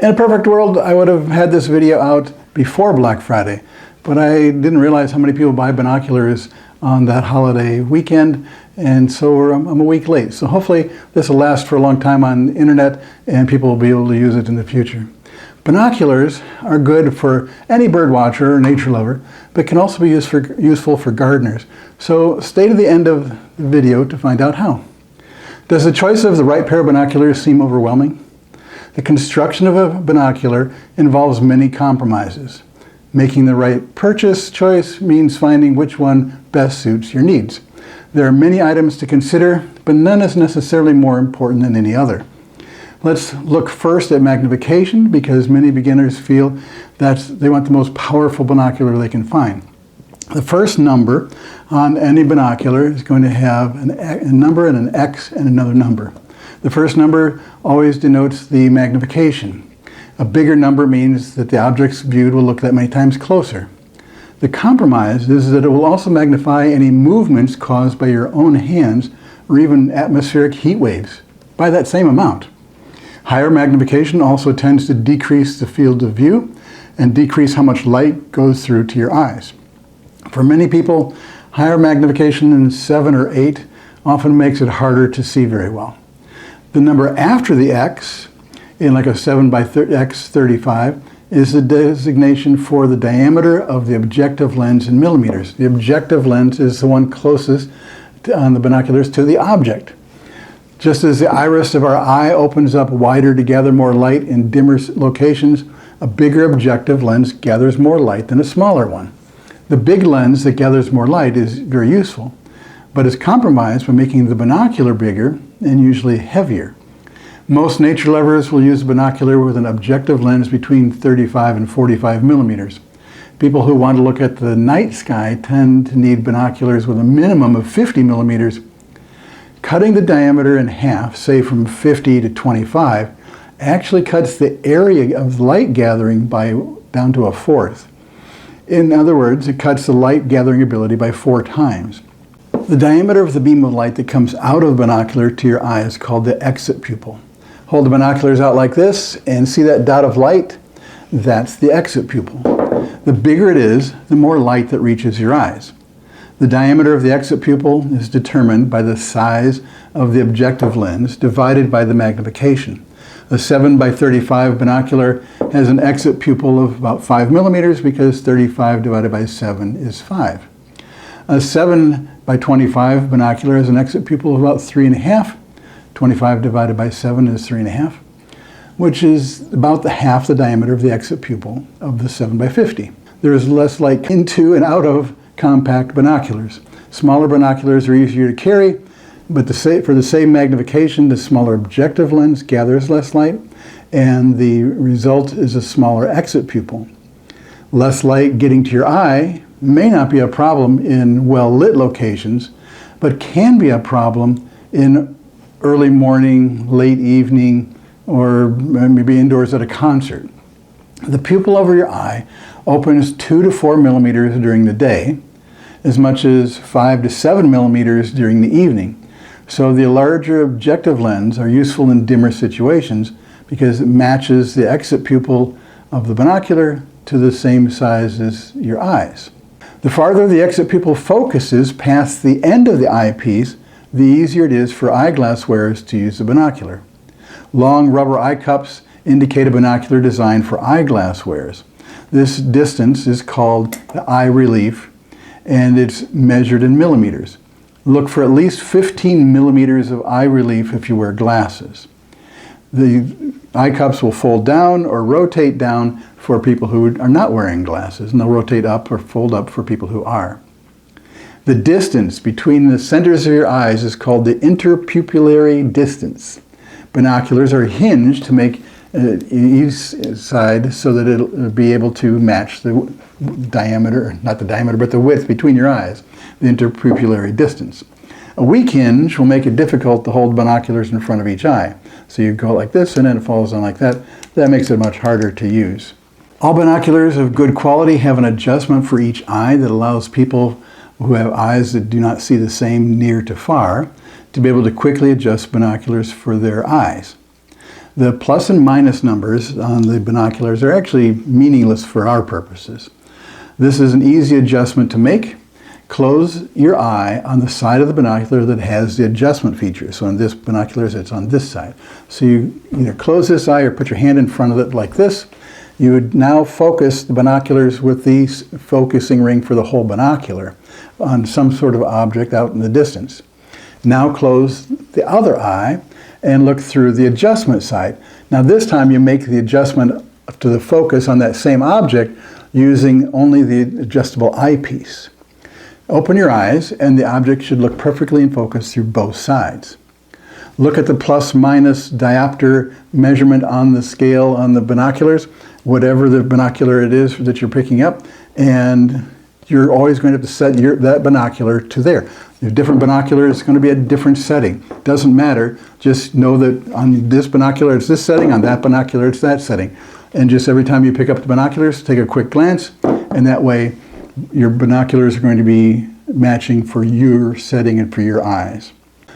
In a perfect world, I would have had this video out before Black Friday, but I didn't realize how many people buy binoculars on that holiday weekend, and so I'm a week late. So hopefully this will last for a long time on the internet and people will be able to use it in the future. Binoculars are good for any bird watcher or nature lover, but can also be useful for gardeners. So stay to the end of the video to find out how. Does the choice of the right pair of binoculars seem overwhelming? The construction of a binocular involves many compromises. Making the right purchase choice means finding which one best suits your needs. There are many items to consider, but none is necessarily more important than any other. Let's look first at magnification, because many beginners feel that they want the most powerful binocular they can find. The first number on any binocular is going to have a number and an X and another number. The first number always denotes the magnification. A bigger number means that the objects viewed will look that many times closer. The compromise is that it will also magnify any movements caused by your own hands or even atmospheric heat waves by that same amount. Higher magnification also tends to decrease the field of view and decrease how much light goes through to your eyes. For many people, higher magnification than 7 or 8 often makes it harder to see very well. The number after the X, in like a 7 by X 35, is the designation for the diameter of the objective lens in millimeters. The objective lens is the one closest on the binoculars to the object. Just as the iris of our eye opens up wider to gather more light in dimmer locations, a bigger objective lens gathers more light than a smaller one. The big lens that gathers more light is very useful, but is compromised by making the binocular bigger and usually heavier. Most nature lovers will use a binocular with an objective lens between 35 and 45 millimeters. People who want to look at the night sky tend to need binoculars with a minimum of 50 millimeters. Cutting the diameter in half, say from 50 to 25, actually cuts the area of light gathering down to a fourth. In other words, it cuts the light gathering ability by 4 times. The diameter of the beam of light that comes out of the binocular to your eye is called the exit pupil. Hold the binoculars out like this and see that dot of light? That's the exit pupil. The bigger it is, the more light that reaches your eyes. The diameter of the exit pupil is determined by the size of the objective lens divided by the magnification. A 7 by 35 binocular has an exit pupil of about 5 millimeters because 35 divided by 7 is 5. A 7 by 25 binocular has an exit pupil of about 3.5. 25 divided by 7 is 3.5, which is about half the diameter of the exit pupil of the 7 by 50. There is less light into and out of compact binoculars. Smaller binoculars are easier to carry, but for the same magnification, the smaller objective lens gathers less light, and the result is a smaller exit pupil. Less light getting to your eye may not be a problem in well-lit locations, but can be a problem in early morning, late evening, or maybe indoors at a concert. The pupil over your eye opens 2 to 4 millimeters during the day, as much as 5 to 7 millimeters during the evening. So the larger objective lens are useful in dimmer situations because it matches the exit pupil of the binocular to the same size as your eyes. The farther the exit pupil focuses past the end of the eyepiece, the easier it is for eyeglass wearers to use the binocular. Long rubber eye cups indicate a binocular designed for eyeglass wearers. This distance is called the eye relief, and it's measured in millimeters. Look for at least 15 millimeters of eye relief if you wear glasses. The eye cups will fold down or rotate down for people who are not wearing glasses, and they'll rotate up or fold up for people who are. The distance between the centers of your eyes is called the interpupillary distance. Binoculars are hinged to make each side so that it'll be able to match the diameter, not the diameter, but the width between your eyes, the interpupillary distance. A weak hinge will make it difficult to hold binoculars in front of each eye. So you go like this and then it falls down like that. That makes it much harder to use. All binoculars of good quality have an adjustment for each eye that allows people who have eyes that do not see the same near to far to be able to quickly adjust binoculars for their eyes. The plus and minus numbers on the binoculars are actually meaningless for our purposes. This is an easy adjustment to make. Close your eye on the side of the binocular that has the adjustment feature. So on this binoculars, it's on this side. So you either close this eye or put your hand in front of it like this. You would now focus the binoculars with the focusing ring for the whole binocular on some sort of object out in the distance. Now close the other eye and look through the adjustment side. Now this time you make the adjustment to the focus on that same object using only the adjustable eyepiece. Open your eyes and the object should look perfectly in focus through both sides. Look at the plus minus diopter measurement on the scale on the binoculars, whatever the binocular it is that you're picking up, and you're always going to have to set that binocular to there. If different binoculars, it's going to be a different setting. Doesn't matter, just know that on this binocular it's this setting, on that binocular it's that setting. And just every time you pick up the binoculars, take a quick glance, and that way your binoculars are going to be matching for your setting and for your eyes.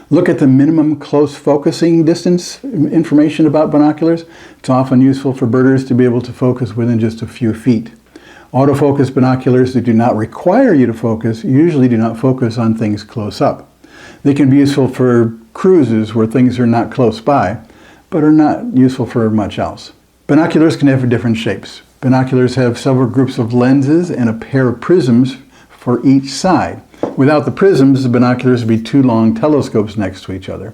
Look at the minimum close focusing distance information about binoculars. It's often useful for birders to be able to focus within just a few feet. Autofocus binoculars that do not require you to focus usually do not focus on things close up. They can be useful for cruises where things are not close by, but are not useful for much else. Binoculars can have different shapes. Binoculars have several groups of lenses and a pair of prisms for each side. Without the prisms, the binoculars would be two long telescopes next to each other.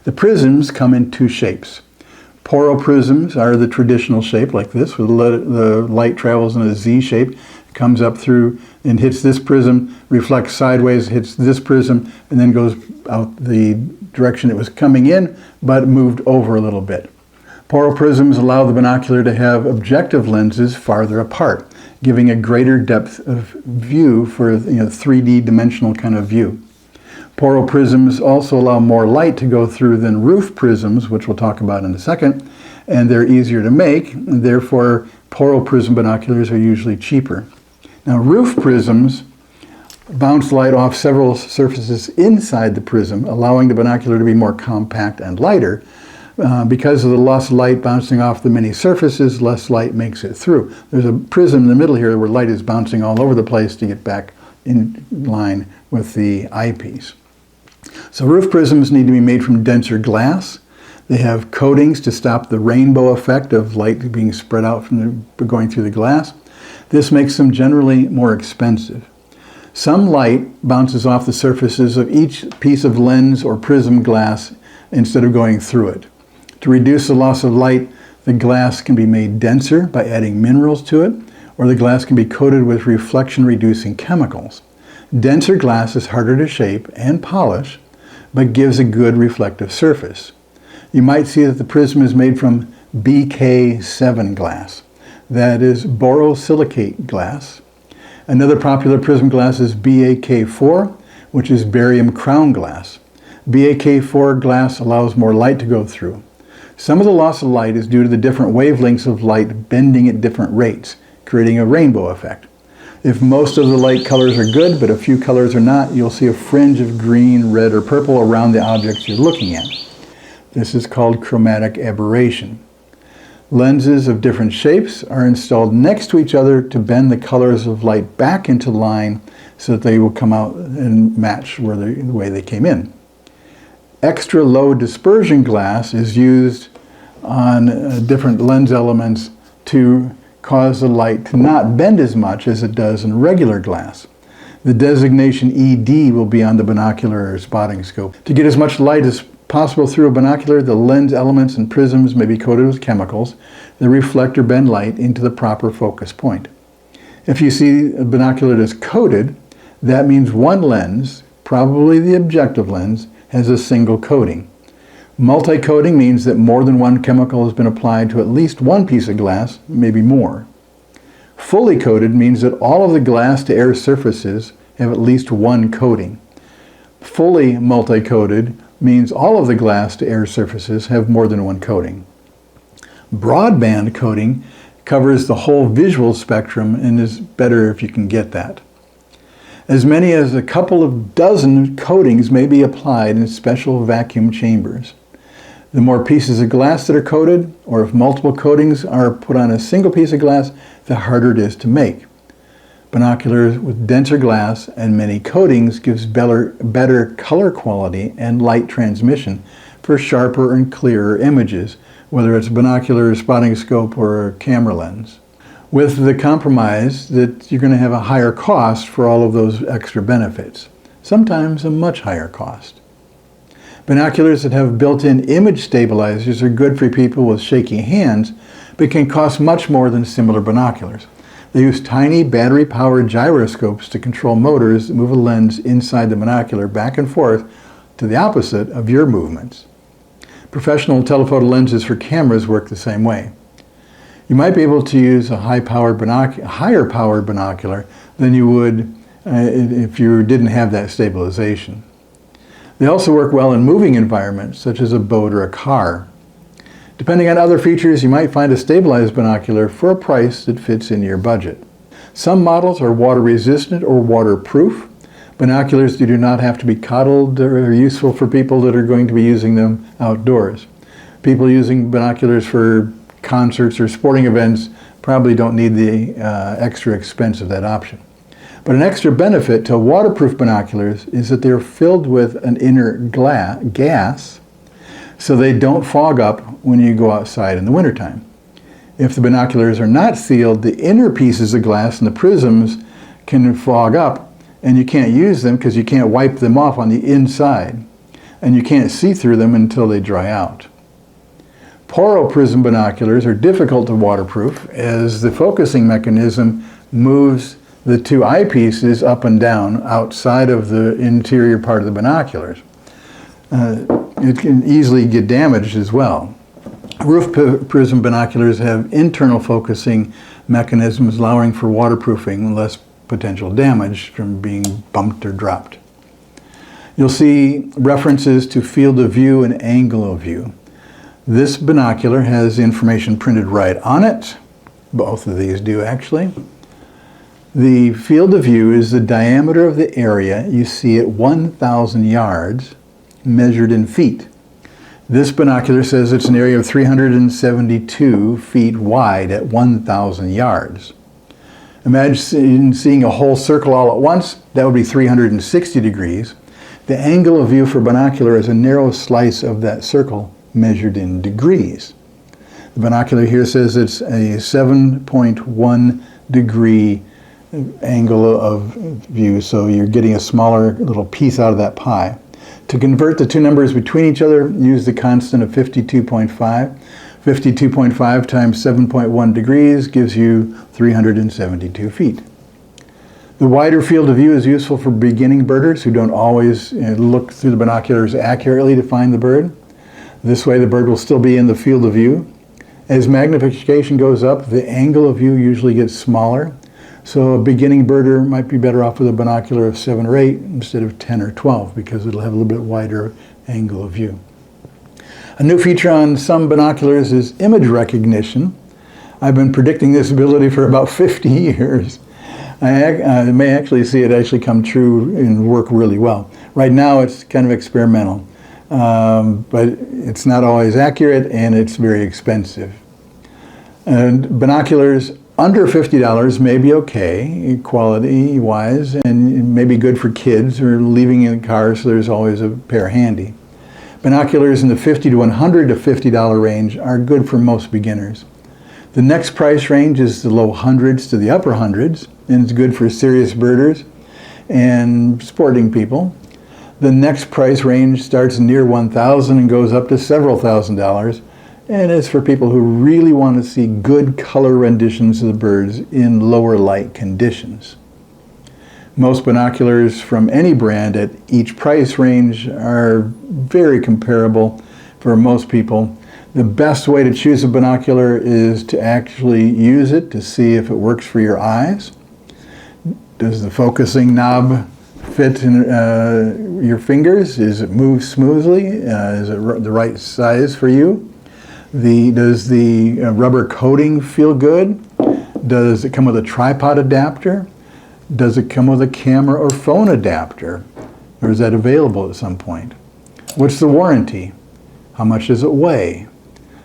The prisms come in two shapes. Poro prisms are the traditional shape like this, where the light travels in a Z shape, comes up through and hits this prism, reflects sideways, hits this prism, and then goes out the direction it was coming in, but moved over a little bit. Poro prisms allow the binocular to have objective lenses farther apart, giving a greater depth of view for 3D dimensional kind of view. Poro prisms also allow more light to go through than roof prisms, which we'll talk about in a second, and they're easier to make, and therefore poro prism binoculars are usually cheaper. Now roof prisms bounce light off several surfaces inside the prism, allowing the binocular to be more compact and lighter. Because of the loss of light bouncing off the many surfaces, less light makes it through. There's a prism in the middle here where light is bouncing all over the place to get back in line with the eyepiece. So roof prisms need to be made from denser glass. They have coatings to stop the rainbow effect of light being spread out from going through the glass. This makes them generally more expensive. Some light bounces off the surfaces of each piece of lens or prism glass instead of going through it. To reduce the loss of light, the glass can be made denser by adding minerals to it, or the glass can be coated with reflection-reducing chemicals. Denser glass is harder to shape and polish, but gives a good reflective surface. You might see that the prism is made from BK7 glass. That is borosilicate glass. Another popular prism glass is BAK4, which is barium crown glass. BAK4 glass allows more light to go through. Some of the loss of light is due to the different wavelengths of light bending at different rates, creating a rainbow effect. If most of the light colors are good, but a few colors are not, you'll see a fringe of green, red, or purple around the objects you're looking at. This is called chromatic aberration. Lenses of different shapes are installed next to each other to bend the colors of light back into line so that they will come out and match the way they came in. Extra low dispersion glass is used on different lens elements to cause the light to not bend as much as it does in regular glass. The designation ED will be on the binocular or spotting scope. To get as much light as possible through a binocular, the lens elements and prisms may be coated with chemicals that reflect or bend light into the proper focus point. If you see a binocular that's coated, that means one lens, probably the objective lens, has a single coating. Multi-coating means that more than one chemical has been applied to at least one piece of glass, maybe more. Fully coated means that all of the glass to air surfaces have at least one coating. Fully multi-coated means all of the glass to air surfaces have more than one coating. Broadband coating covers the whole visual spectrum and is better if you can get that. As many as a couple of dozen coatings may be applied in special vacuum chambers. The more pieces of glass that are coated, or if multiple coatings are put on a single piece of glass, the harder it is to make. Binoculars with denser glass and many coatings gives better color quality and light transmission for sharper and clearer images, whether it's a binocular, spotting scope, or a camera lens. With the compromise that you're going to have a higher cost for all of those extra benefits, sometimes a much higher cost. Binoculars that have built-in image stabilizers are good for people with shaky hands, but can cost much more than similar binoculars. They use tiny battery-powered gyroscopes to control motors that move a lens inside the binocular back and forth to the opposite of your movements. Professional telephoto lenses for cameras work the same way. You might be able to use a higher powered binocular than you would if you didn't have that stabilization. They also work well in moving environments, such as a boat or a car. Depending on other features, you might find a stabilized binocular for a price that fits in your budget. Some models are water resistant or waterproof. Binoculars do not have to be coddled or are useful for people that are going to be using them outdoors. People using binoculars for concerts or sporting events probably don't need the extra expense of that option. But an extra benefit to waterproof binoculars is that they're filled with an inner gas, so they don't fog up when you go outside in the wintertime. If the binoculars are not sealed, the inner pieces of glass and the prisms can fog up, and you can't use them because you can't wipe them off on the inside, and you can't see through them until they dry out. Poro prism binoculars are difficult to waterproof as the focusing mechanism moves the two eyepieces up and down outside of the interior part of the binoculars. It can easily get damaged as well. Roof prism binoculars have internal focusing mechanisms allowing for waterproofing and less potential damage from being bumped or dropped. You'll see references to field of view and angle of view. This binocular has information printed right on it. Both of these do actually. The field of view is the diameter of the area you see at 1,000 yards measured in feet. This binocular says it's an area of 372 feet wide at 1,000 yards. Imagine seeing a whole circle all at once. That would be 360 degrees. The angle of view for binocular is a narrow slice of that circle measured in degrees. The binocular here says it's a 7.1 degree angle of view, so you're getting a smaller little piece out of that pie. To convert the two numbers between each other, use the constant of 52.5. 52.5 times 7.1 degrees gives you 372 feet. The wider field of view is useful for beginning birders who don't always look through the binoculars accurately to find the bird. This way the bird will still be in the field of view. As magnification goes up, the angle of view usually gets smaller. So a beginning birder might be better off with a binocular of 7 or 8 instead of 10 or 12 because it'll have a little bit wider angle of view. A new feature on some binoculars is image recognition. I've been predicting this ability for about 50 years. I may actually see it actually come true and work really well. Right now it's kind of experimental, but it's not always accurate and it's very expensive. And binoculars under $50 may be okay, quality-wise, and may be good for kids or leaving in the car, so there's always a pair handy. Binoculars in the $50 to $100 to $50 range are good for most beginners. The next price range is the low hundreds to the upper hundreds, and it's good for serious birders and sporting people. The next price range starts near $1,000 and goes up to several $1,000s. And it's for people who really want to see good color renditions of the birds in lower light conditions. Most binoculars from any brand at each price range are very comparable for most people. The best way to choose a binocular is to actually use it to see if it works for your eyes. Does the focusing knob fit in your fingers? Does it move smoothly? Is it the right size for you? Does the rubber coating feel good? Does it come with a tripod adapter? Does it come with a camera or phone adapter? Or is that available at some point? What's the warranty? How much does it weigh?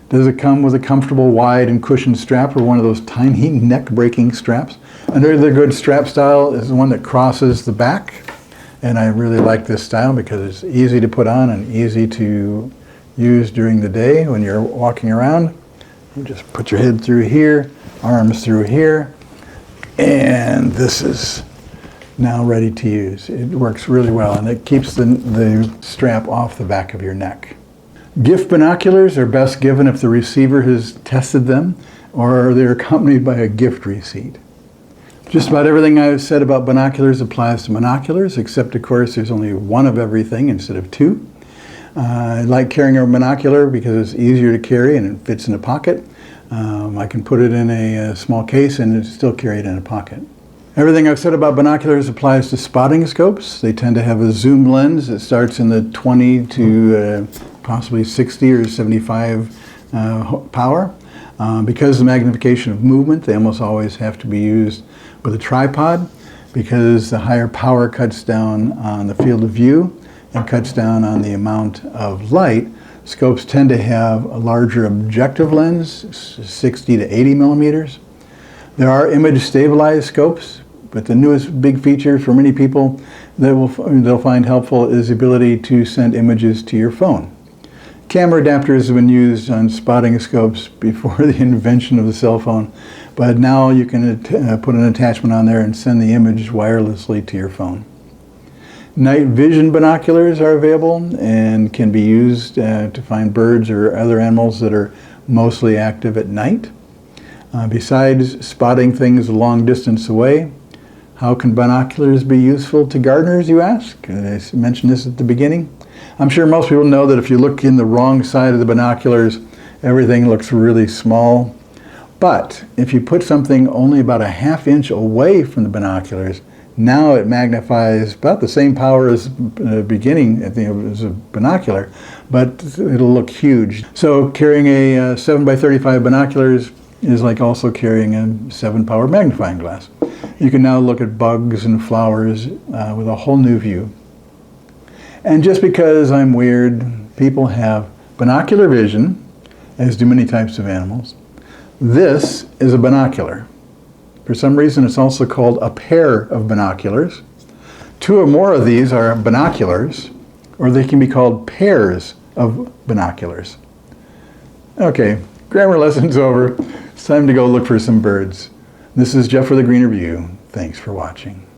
Does it come with a comfortable, wide, and cushioned strap, or one of those tiny neck-breaking straps? Another good strap style is the one that crosses the back. And I really like this style because it's easy to put on and easy to use during the day when you're walking around. You just put your head through here, arms through here, and this is now ready to use. It works really well, and it keeps the strap off the back of your neck. Gift binoculars are best given if the receiver has tested them or they're accompanied by a gift receipt. Just about everything I've said about binoculars applies to monoculars, except of course there's only one of everything instead of two. I like carrying a binocular because it's easier to carry and it fits in a pocket. I can put it in a small case and still carry it in a pocket. Everything I've said about binoculars applies to spotting scopes. They tend to have a zoom lens that starts in the 20 to possibly 60 or 75 power. Because of the magnification of movement, they almost always have to be used with a tripod, because the higher power cuts down on the field of view and cuts down on the amount of light. Scopes tend to have a larger objective lens, 60 to 80 millimeters. There are image stabilized scopes, but the newest big feature for many people that they'll find helpful is the ability to send images to your phone. Camera adapters have been used on spotting scopes before the invention of the cell phone, but now you can put an attachment on there and send the image wirelessly to your phone. Night vision binoculars are available and can be used to find birds or other animals that are mostly active at night. Besides spotting things a long distance away, how can binoculars be useful to gardeners, you ask? I mentioned this at the beginning. I'm sure most people know that if you look in the wrong side of the binoculars, everything looks really small. But if you put something only about a ½ inch away from the binoculars, now it magnifies about the same power as the beginning as a binocular, but it'll look huge. So carrying a 7x35 binoculars is like also carrying a 7-power magnifying glass. You can now look at bugs and flowers with a whole new view. And just because I'm weird, people have binocular vision, as do many types of animals. This is a binocular. For some reason, it's also called a pair of binoculars. 2 or more of these are binoculars, or they can be called pairs of binoculars. Okay, grammar lesson's over. It's time to go look for some birds. This is Jeff with a Greener View. Thanks for watching.